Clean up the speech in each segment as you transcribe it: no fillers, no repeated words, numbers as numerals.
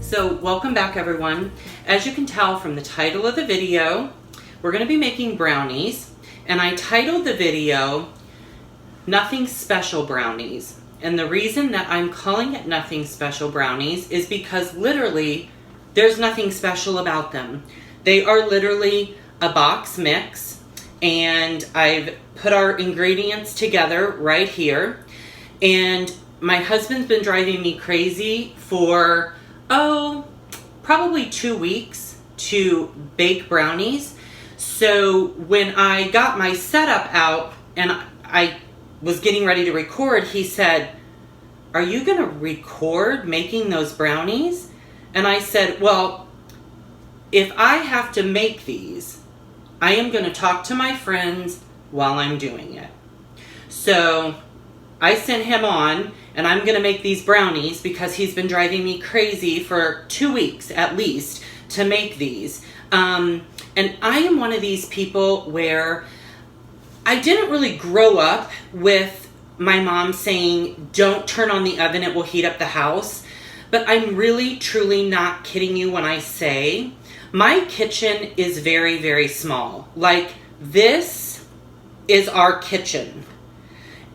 So welcome back everyone. As you can tell from the title of the video, we're going to be making brownies, and I titled the video Nothing Special Brownies. And the reason that I'm calling it Nothing Special Brownies is because literally there's nothing special about them. They are literally a box mix, and I've put our ingredients together right here, and my husband's been driving me crazy for probably 2 weeks to bake brownies. So when I got my setup out and I was getting ready to record, he said, "Are you going to record making those brownies?" And I said, well, if I have to make these, I am going to talk to my friends while I'm doing it. So I sent him on, and I'm going to make these brownies because he's been driving me crazy for 2 weeks at least to make these. And I am one of these people where I didn't really grow up with my mom saying, don't turn on the oven, it will heat up the house. But I'm really, truly not kidding you when I say my kitchen is very, very small. Like, this is our kitchen.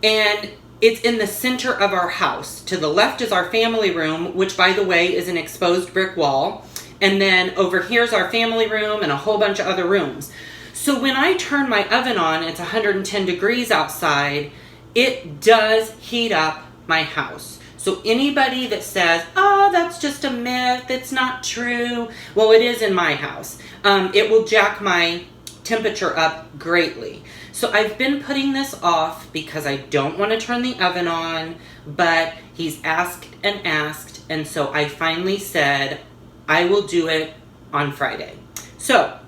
And it's in the center of our house. To the left is our family room, which, by the way, is an exposed brick wall. And then over here's our family room and a whole bunch of other rooms. So when I turn my oven on, it's 110 degrees outside, it does heat up my house. So anybody that says, oh, that's just a myth, it's not true, well, it is in my house. It will jack my temperature up greatly. So I've been putting this off because I don't want to turn the oven on, but he's asked, and so I finally said I will do it on Friday. So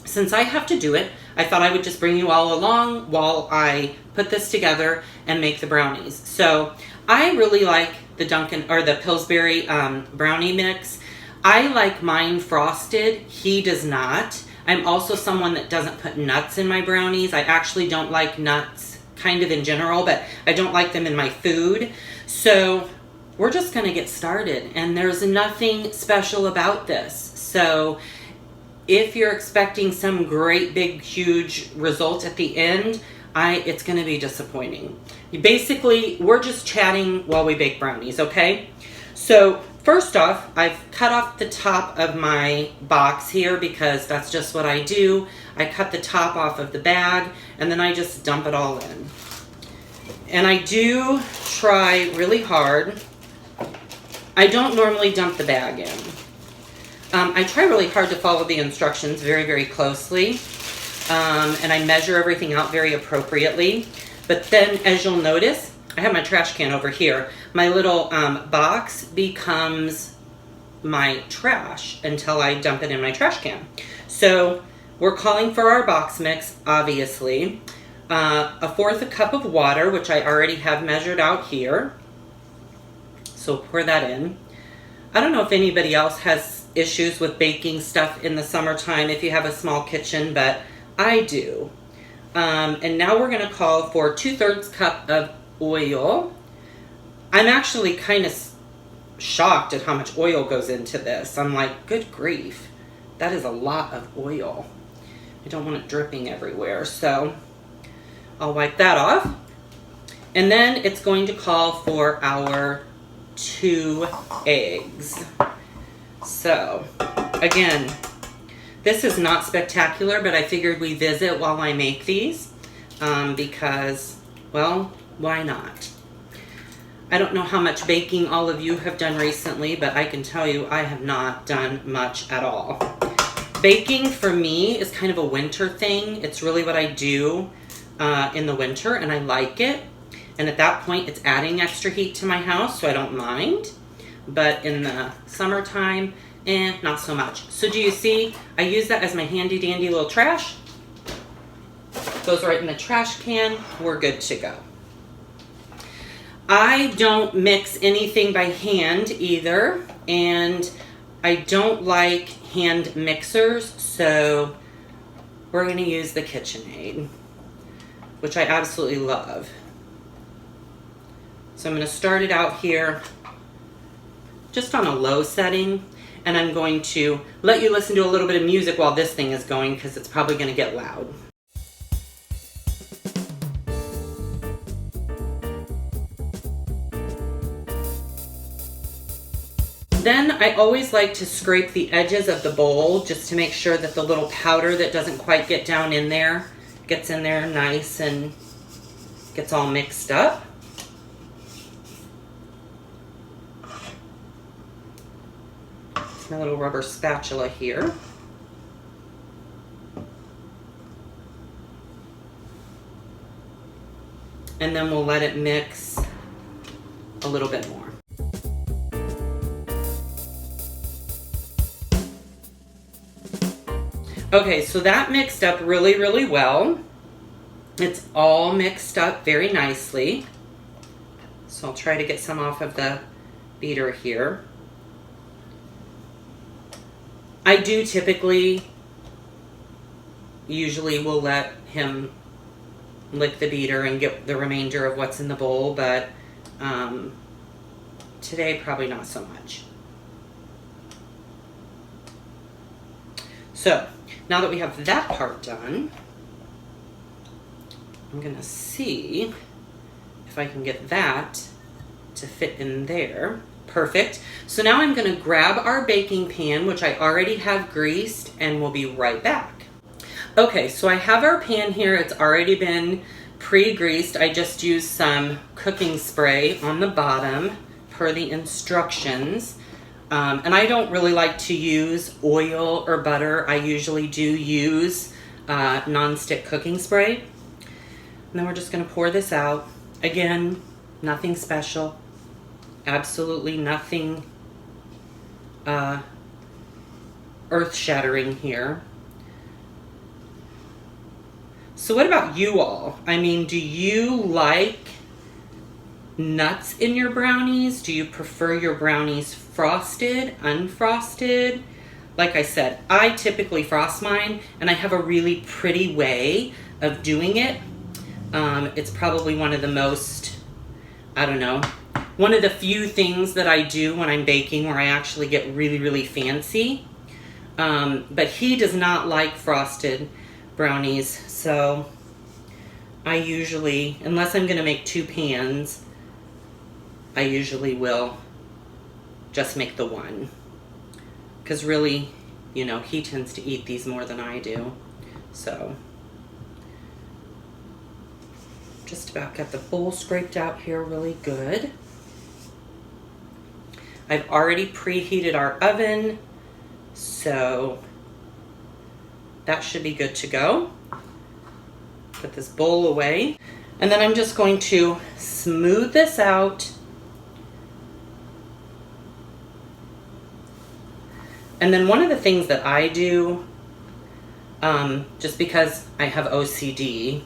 since I have to do it, I thought I would just bring you all along while I put this together and make the brownies. So I really like the the Pillsbury brownie mix. I like mine frosted. He does not. I'm also someone that doesn't put nuts in my brownies. I actually don't like nuts kind of in general, but I don't like them in my food. So we're just going to get started, and there's nothing special about this. So if you're expecting some great big huge result at the end, it's going to be disappointing. Basically, we're just chatting while we bake brownies, okay? So first off, I've cut off the top of my box here because that's just what I do. I cut the top off of the bag, and then I just dump it all in. And I do try really hard. I don't normally dump the bag in. I try really hard to follow the instructions very, very closely. And I measure everything out very appropriately. But then, as you'll notice, I have my trash can over here. My little box becomes my trash until I dump it in my trash can. So we're calling for our box mix, obviously. 1/4 cup of water, which I already have measured out here. So pour that in. I don't know if anybody else has issues with baking stuff in the summertime if you have a small kitchen, but I do. And now we're going to call for 2/3 cup of oil. I'm actually kind of shocked at how much oil goes into this. I'm like, good grief, that is a lot of oil. I don't want it dripping everywhere, so I'll wipe that off. And then it's going to call for our 2 eggs. So again, this is not spectacular, but I figured we visit while I make these because, well, why not? I don't know how much baking all of you have done recently, but I can tell you I have not done much at all. Baking for me is kind of a winter thing. It's really what I do in the winter, and I like it. And at that point, it's adding extra heat to my house, so I don't mind. But in the summertime, not so much. So do you see, I use that as my handy dandy little trash. Goes right in the trash can. We're good to go. I don't mix anything by hand either, and I don't like hand mixers, so we're going to use the KitchenAid, which I absolutely love. So I'm going to start it out here just on a low setting. And I'm going to let you listen to a little bit of music while this thing is going because it's probably going to get loud. Then I always like to scrape the edges of the bowl just to make sure that the little powder that doesn't quite get down in there gets in there nice and gets all mixed up. My little rubber spatula here. And then we'll let it mix a little bit more. Okay, so that mixed up really, really well. It's all mixed up very nicely. So I'll try to get some off of the beater here. I do usually will let him lick the beater and get the remainder of what's in the bowl, but today probably not so much. So now that we have that part done, I'm gonna see if I can get that to fit in there. Perfect. So now I'm gonna grab our baking pan, which I already have greased, and we'll be right back. Okay, so I have our pan here. It's already been pre-greased. I just used some cooking spray on the bottom per the instructions. And I don't really like to use oil or butter. I usually do use non-stick cooking spray. And then we're just gonna pour this out. Again, nothing special. Absolutely nothing earth-shattering here. So what about you all? I mean, do you like nuts in your brownies? Do you prefer your brownies frosted, unfrosted? Like I said, I typically frost mine, and I have a really pretty way of doing it. It's probably one of the most, I don't know, one of the few things that I do when I'm baking where I actually get really, really fancy. But he does not like frosted brownies, so I usually, unless I'm gonna make 2 pans, I usually will just make the one. Because really, you know, he tends to eat these more than I do. So, just about got the bowl scraped out here really good. I've already preheated our oven, so that should be good to go. Put this bowl away. And then I'm just going to smooth this out. And then one of the things that I do, just because I have OCD,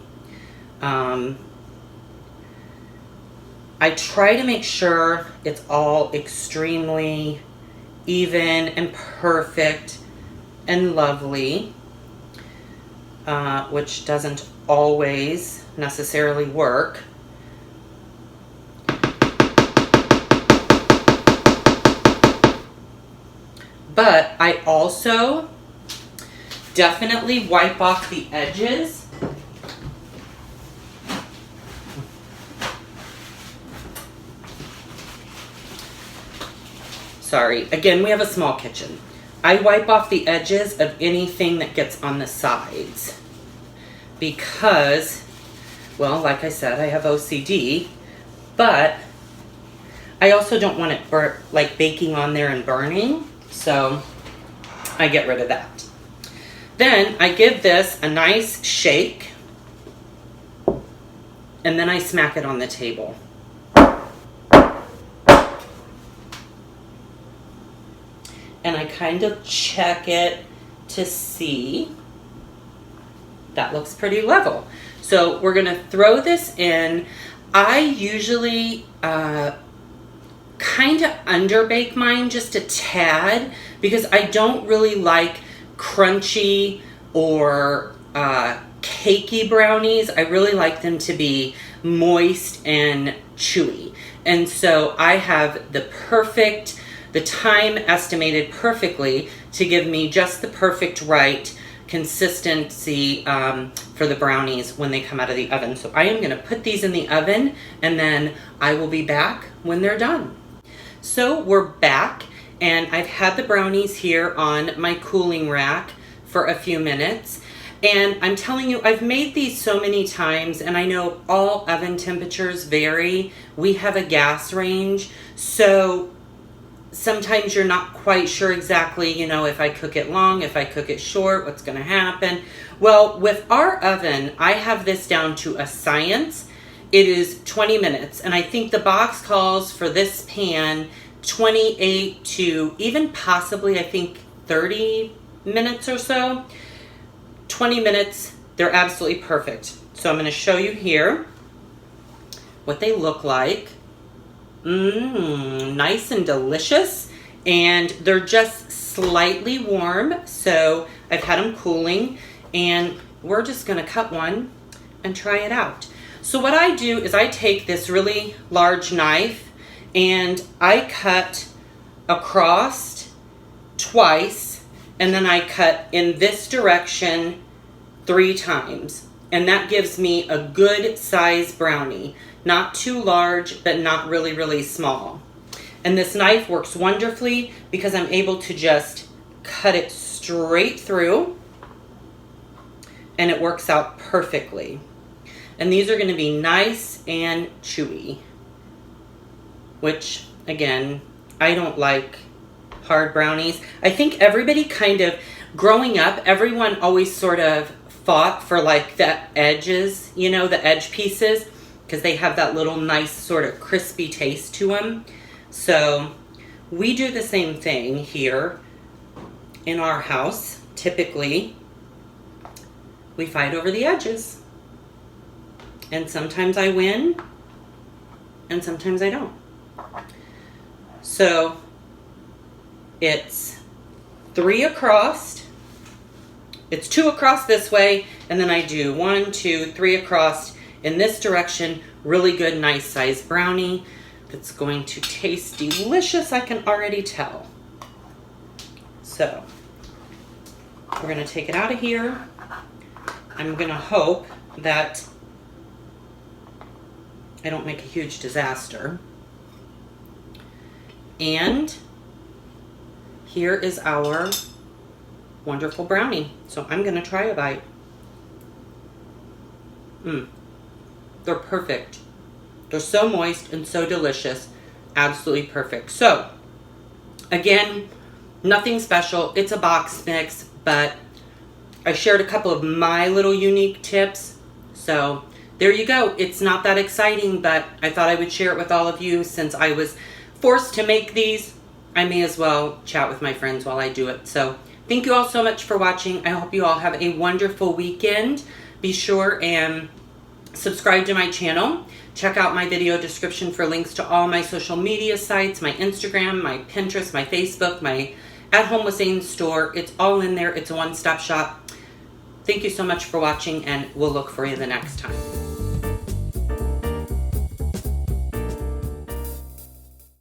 I try to make sure it's all extremely even and perfect and lovely, which doesn't always necessarily work. But I also definitely wipe off the edges. Sorry, again, we have a small kitchen. I wipe off the edges of anything that gets on the sides because, well, like I said, I have OCD, but I also don't want it like baking on there and burning, so I get rid of that. Then I give this a nice shake, and then I smack it on the table. And I kind of check it to see. That looks pretty level. So we're gonna throw this in. I usually kind of underbake mine just a tad because I don't really like crunchy or cakey brownies. I really like them to be moist and chewy. And so I have the perfect the time estimated perfectly to give me just the perfect right consistency for the brownies when they come out of the oven. So I am going to put these in the oven, and then I will be back when they're done. So we're back, and I've had the brownies here on my cooling rack for a few minutes. And I'm telling you, I've made these so many times, and I know all oven temperatures vary. We have a gas range, so sometimes you're not quite sure exactly, you know, if I cook it long, if I cook it short, what's going to happen. Well, with our oven, I have this down to a science. It is 20 minutes, and I think the box calls for this pan 28 to even possibly, I think, 30 minutes or so. 20 minutes, they're absolutely perfect. So I'm going to show you here what they look like. Nice and delicious, and they're just slightly warm, so I've had them cooling, and we're just going to cut one and try it out. So what I do is I take this really large knife and I cut across twice, and then I cut in this direction 3 times, and that gives me a good size brownie. Not too large, but not really, really small. And this knife works wonderfully because I'm able to just cut it straight through, and it works out perfectly. And these are going to be nice and chewy, which, again, I don't like hard brownies. I think everybody kind of, growing up, everyone always sort of fought for like the edges, you know, the edge pieces, because they have that little nice sort of crispy taste to them. So we do the same thing here in our house. Typically, we fight over the edges. And sometimes I win, and sometimes I don't. So it's 3 across. It's 2 across this way, and then I do 1, 2, 3 across in this direction. Really good, nice size brownie that's going to taste delicious, I can already tell. So we're going to take it out of here. I'm going to hope that I don't make a huge disaster. And here is our wonderful brownie. So I'm going to try a bite. They're perfect. They're so moist and so delicious. Absolutely perfect. So, again, nothing special. It's a box mix, but I shared a couple of my little unique tips. So, there you go. It's not that exciting, but I thought I would share it with all of you. Since I was forced to make these, I may as well chat with my friends while I do it. So, thank you all so much for watching. I hope you all have a wonderful weekend. Be sure and subscribe to my channel. Check out my video description for links to all my social media sites, my Instagram, my Pinterest, my Facebook, my At Home with Zane store. It's all in there. It's a one-stop shop. Thank you so much for watching, and we'll look for you the next time.